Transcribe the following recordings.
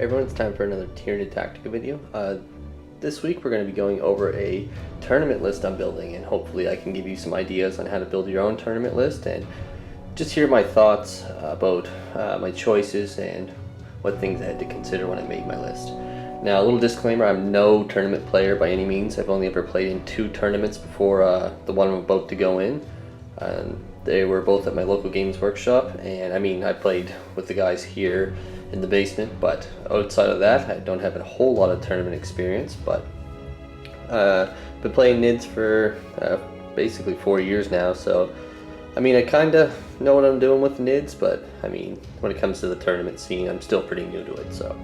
everyone, it's time for another Tyranid Tactica video. This week we're going to be going over a tournament list I'm building, and hopefully I can give you some ideas on how to build your own tournament list and just hear my thoughts about my choices and what things I had to consider when I made my list. Now, a little disclaimer, I'm no tournament player by any means. I've only ever played in 2 tournaments before the one I'm about to go in. They were both at my local games workshop, and I mean, I played with the guys here in the basement, but outside of that I don't have a whole lot of tournament experience. But been playing NIDS for basically 4 years now, so I mean, I kind of know what I'm doing with NIDS, but I mean, when it comes to the tournament scene, I'm still pretty new to it. So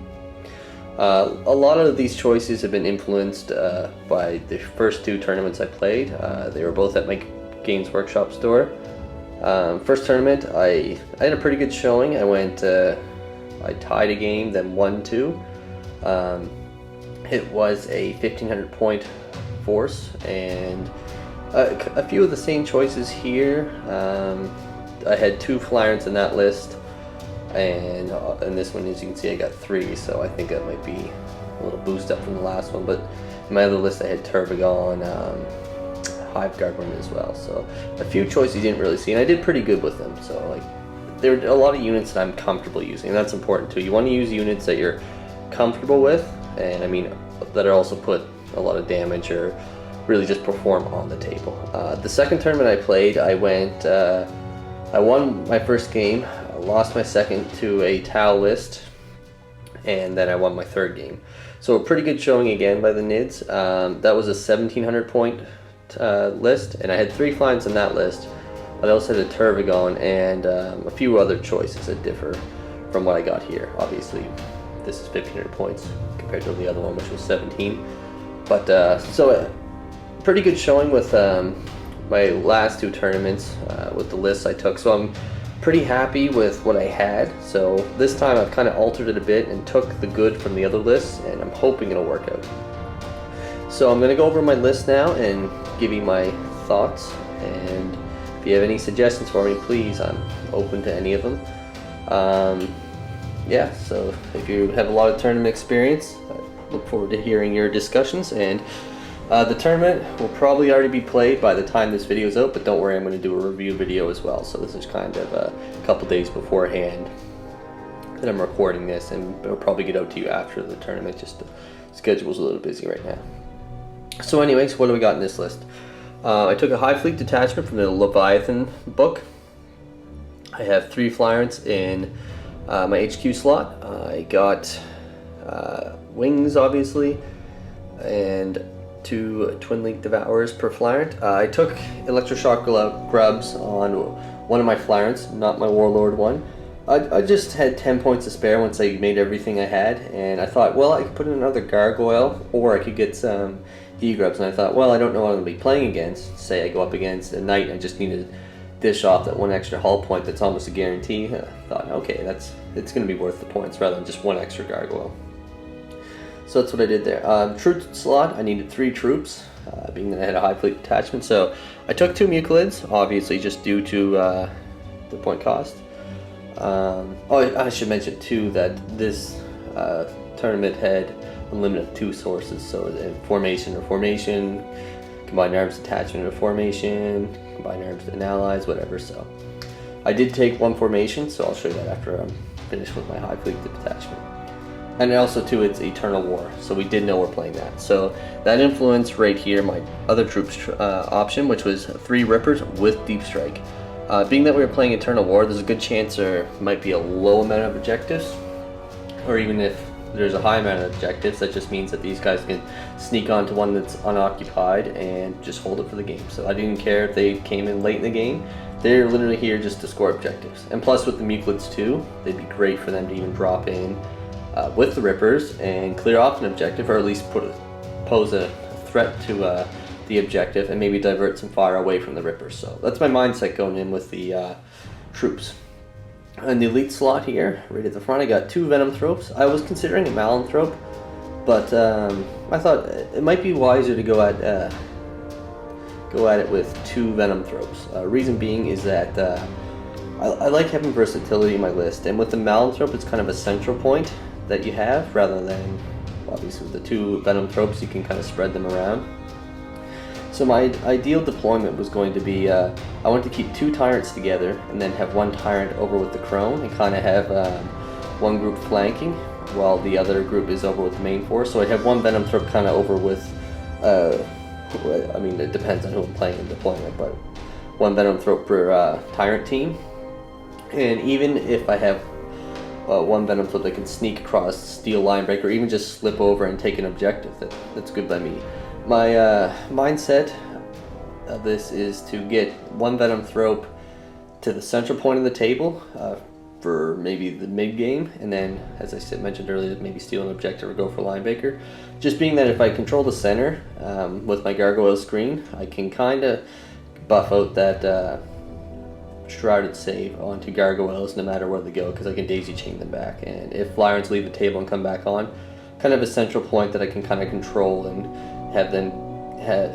a lot of these choices have been influenced by the first 2 tournaments I played. They were both at my Games Workshop store. First tournament, I had a pretty good showing. I tied a game, then won 2. It was a 1500 point force, and a few of the same choices here. I had 2 Flyers in that list, and in this one, as you can see, I got 3, so I think that might be a little boost up from the last one. But in my other list, I had Turbigon, Hive Gargoyle as well, so a few choices you didn't really see, and I did pretty good with them. So like, there are a lot of units that I'm comfortable using, and that's important too. You want to use units that you're comfortable with, and I mean that are also put a lot of damage or really just perform on the table. The second tournament I played, I won my first game, I lost my second to a Tau list, and then I won my third game. So a pretty good showing again by the NIDS. That was a 1700 point list, and I had 3 Flyers in that list. I also had a Turbigon and a few other choices that differ from what I got here. Obviously, this is 1500 points compared to the other one, which was 17. But so pretty good showing with my last 2 tournaments with the lists I took. So I'm pretty happy with what I had. So this time I've kind of altered it a bit and took the good from the other lists, and I'm hoping it'll work out. So I'm going to go over my list now and give you my thoughts, and if you have any suggestions for me, please, I'm open to any of them. Yeah, so if you have a lot of tournament experience, I look forward to hearing your discussions, and the tournament will probably already be played by the time this video is out, but don't worry, I'm going to do a review video as well. So this is kind of a couple days beforehand that I'm recording this, and it'll probably get out to you after the tournament. Just the schedule's a little busy right now. So anyways, what do we got in this list? I took a High Fleet detachment from the Leviathan book. I have 3 Flyers in my HQ slot. I got wings, obviously, and 2 Twin Link Devourers per Flyer. I took Electroshock Grubs on one of my Flyers, not my Warlord one. I just had 10 points to spare once I made everything I had, and I thought, well, I could put in another Gargoyle, or I could get some E-Grubs, and I thought, well, I don't know what I'm going to be playing against. Say I go up against a Knight, I just need to dish off that 1 extra hull point that's almost a guarantee. I thought, okay, it's going to be worth the points rather than just 1 extra Gargoyle. So that's what I did there. Troop slot, I needed 3 troops, being that I had a High Fleet detachment. So I took 2 Mucolids, obviously just due to the point cost. Oh, I should mention too that this tournament had unlimited 2 sources, so formation or formation, combined arms detachment or formation, combined arms and allies, whatever. So I did take 1 formation, so I'll show you that after I'm finished with my High Fleet detachment. And also too, it's Eternal War, so we did know we're playing that. So that influenced right here my other troops option, which was 3 Rippers with Deep Strike. Being that we were playing Eternal War, there's a good chance there might be a low amount of objectives, or even if there's a high amount of objectives, that just means that these guys can sneak onto one that's unoccupied and just hold it for the game. So I didn't care if they came in late in the game. They're literally here just to score objectives. And plus with the Mucolids too, they'd be great for them to even drop in with the Rippers and clear off an objective, or at least pose a threat to the objective and maybe divert some fire away from the Rippers. So that's my mindset going in with the troops. In the elite slot here, right at the front, I got 2 Venomthropes. I was considering a Malanthrope, but I thought it might be wiser to go at it with 2 Venomthropes. Reason being is that I like having versatility in my list, and with the Malanthrope, it's kind of a central point that you have, rather than obviously with the 2 Venom Tropes you can kind of spread them around. So my ideal deployment was going to be, I wanted to keep 2 Tyrants together and then have 1 Tyrant over with the Crone and kind of have one group flanking while the other group is over with the main force. So I'd have 1 Venom Trope kind of over with, I mean it depends on who I'm playing in deployment, but 1 Venom Trope per Tyrant team. And even if I have 1 Venom Trope that can sneak across, steal line break, or even just slip over and take an objective, that's good by me. My mindset of this is to get 1 Venom Trope to the central point of the table for maybe the mid game, and then, as I mentioned earlier, maybe steal an objective or go for linebacker. Just being that if I control the center with my Gargoyle screen, I can kind of buff out that Shrouded save onto Gargoyles no matter where they go, because I can daisy chain them back. And if Flyrants leave the table and come back on, kind of a central point that I can kind of control and have them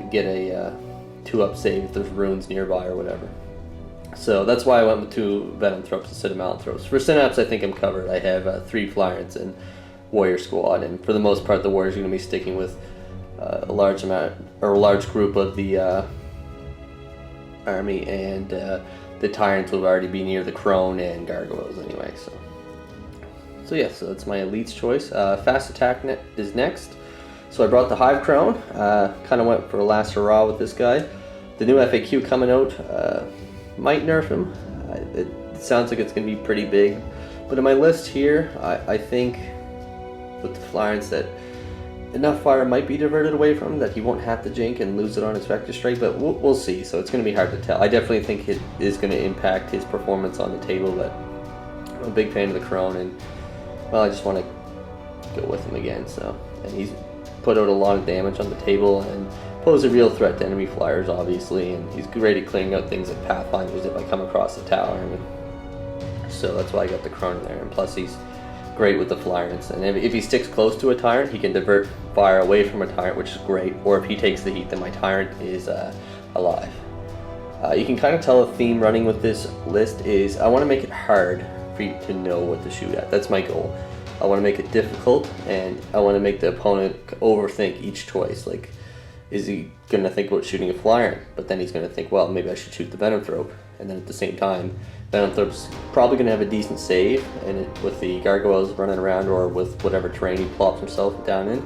get a 2-up save if there's runes nearby or whatever. So that's why I went with 2 Venom Tropes instead of Mallet Tropes. For Synapse, I think I'm covered. I have 3 Flyrants and Warrior Squad, and for the most part the Warriors are going to be sticking with a large amount, or a large group of the army, and the Tyrants will already be near the Crone and Gargoyles anyway. So yeah, so that's my Elite's choice. Fast Attack is next. So I brought the Hive Crone, kind of went for a last hurrah with this guy. The new FAQ coming out might nerf him. It sounds like it's going to be pretty big. But in my list here, I think with the Flyrants that enough fire might be diverted away from him that he won't have to jink and lose it on his Vector Strike, but we'll see. So it's going to be hard to tell. I definitely think it is going to impact his performance on the table, but I'm a big fan of the Crone, and well, I just want to go with him again. So, and he's put out a lot of damage on the table and pose a real threat to enemy flyers, obviously, and he's great at clearing out things like Pathfinders if I come across the tower. So that's why I got the Crone in there, and plus he's great with the Flyrants. And if he sticks close to a Tyrant, he can divert fire away from a Tyrant, which is great, or if he takes the heat, then my Tyrant is alive. You can kind of tell a theme running with this list is I want to make it hard for you to know what to shoot at. That's my goal. I want to make it difficult, and I want to make the opponent overthink each choice. Like, is he going to think about shooting a Flyer? But then he's going to think, well, maybe I should shoot the Venom Thrope. And then at the same time, Venom Thrope's probably going to have a decent save, and with the Gargoyles running around or with whatever terrain he plops himself down in.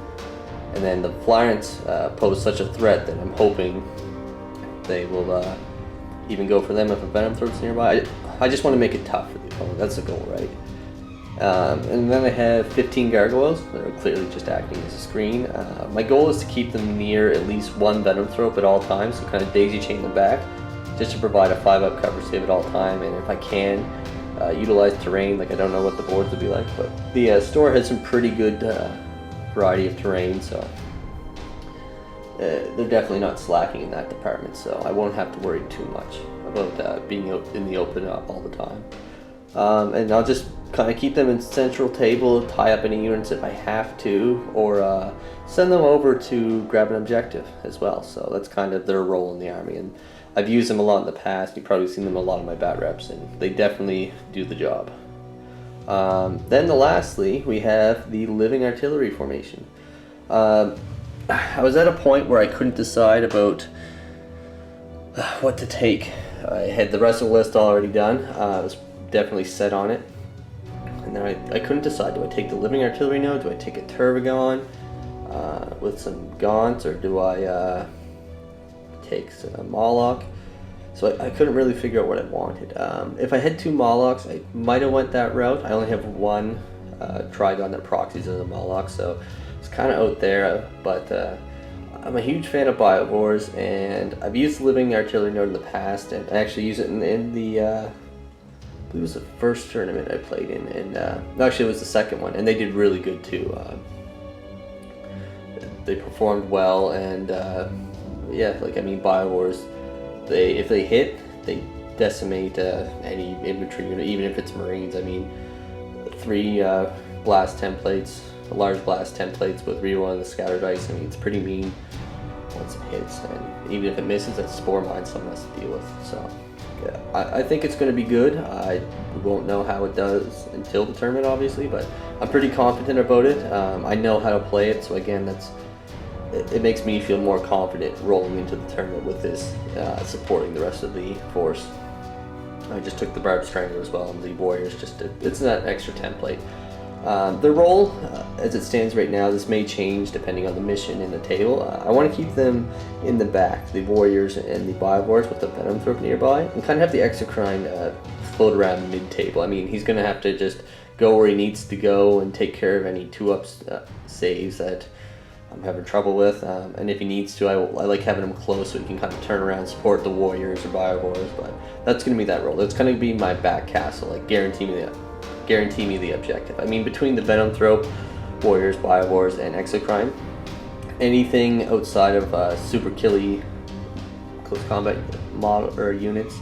And then the Flyrants pose such a threat that I'm hoping they will even go for them if a Venom Thrope's nearby. I just want to make it tough for the opponent. That's the goal, right? And then I have 15 Gargoyles that are clearly just acting as a screen. My goal is to keep them near at least one Venom Thrope at all times, so kind of daisy chain them back, just to provide a 5-up cover save at all time. And if I can, utilize terrain. Like, I don't know what the boards will be like, but the store has some pretty good variety of terrain, so they're definitely not slacking in that department, so I won't have to worry too much about being in the open all the time. And I'll just kind of keep them in central table, tie up any units if I have to, or send them over to grab an objective as well. So that's kind of their role in the army, and I've used them a lot in the past. You've probably seen them a lot in my bat reps, and they definitely do the job. Then lastly, we have the Living Artillery formation. I was at a point where I couldn't decide about what to take. I had the rest of the list already done. I was definitely set on it. And then I couldn't decide, do I take the Living Artillery node, do I take a Turbogon with some Gaunts, or do I take a Moloch? So I couldn't really figure out what I wanted. If I had 2 Molochs, I might have went that route. I only have 1 Trigon that proxies as a Moloch, so it's kind of out there, but I'm a huge fan of Biovores, and I've used the Living Artillery node in the past, and I actually use it in the it was the first tournament I played in, and actually it was the second one, and they did really good too. They performed well, and yeah, like, I mean, Biowars, if they hit, they decimate any infantry unit, even if it's Marines. I mean, 3 blast templates, large blast templates with reroll on the scatter dice. I mean, it's pretty mean once it hits, and even if it misses, that's Spore Mine someone has to deal with. So I think it's going to be good. I won't know how it does until the tournament, obviously, but I'm pretty confident about it. I know how to play it, so again, it makes me feel more confident rolling into the tournament with this, supporting the rest of the force. I just took the Barbed Strangler as well, and the Warriors, it's that extra template. The role, as it stands right now, this may change depending on the mission in the table. I want to keep them in the back, the Warriors and the Biowars with the Venom Throat nearby, and kind of have the Exocrine float around mid-table. I mean, he's going to have to just go where he needs to go and take care of any 2-ups saves that I'm having trouble with. And if he needs to, I like having him close so he can kind of turn around and support the Warriors or Biowars, but that's going to be that role. It's going to be my back castle, like guarantee me the objective. I mean, between the Venom Throat, Warriors, Biowars, and Exocrine, anything outside of super killy close combat model or units,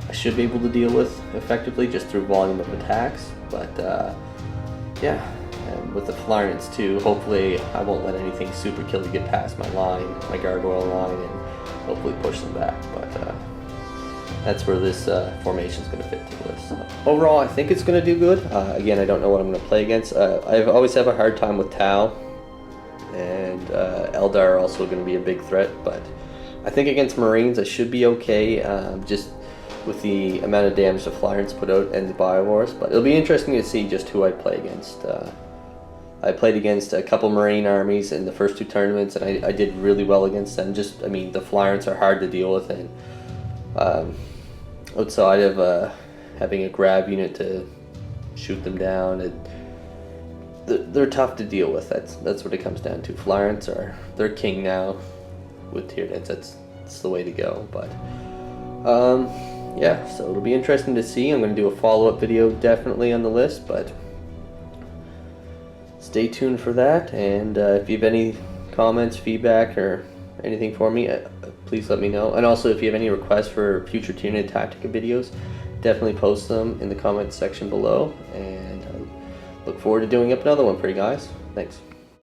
I should be able to deal with effectively just through volume of attacks. But yeah, and with the Tyranid too, hopefully I won't let anything super killy get past my line, my Gargoyle line, and hopefully push them back. But that's where this formation is going to fit to this. Overall, I think it's going to do good. Again, I don't know what I'm going to play against. I always have a hard time with Tau, and Eldar are also going to be a big threat, but I think against Marines I should be okay, just with the amount of damage the Flyers put out and the Biowars. But it'll be interesting to see just who I play against. I played against a couple Marine armies in the first 2 tournaments, and I did really well against them. I mean, the Flyers are hard to deal with, and outside of having a grab unit to shoot them down, they're tough to deal with. That's what it comes down to. Flyers they're king now with Tyranids. That's the way to go. But yeah, so it'll be interesting to see. I'm going to do a follow-up video definitely on the list, but stay tuned for that. And if you have any comments, feedback, or anything for me, please let me know. And also, if you have any requests for future Tyranid Tactica videos, definitely post them in the comments section below, and I look forward to doing up another one for you guys. Thanks.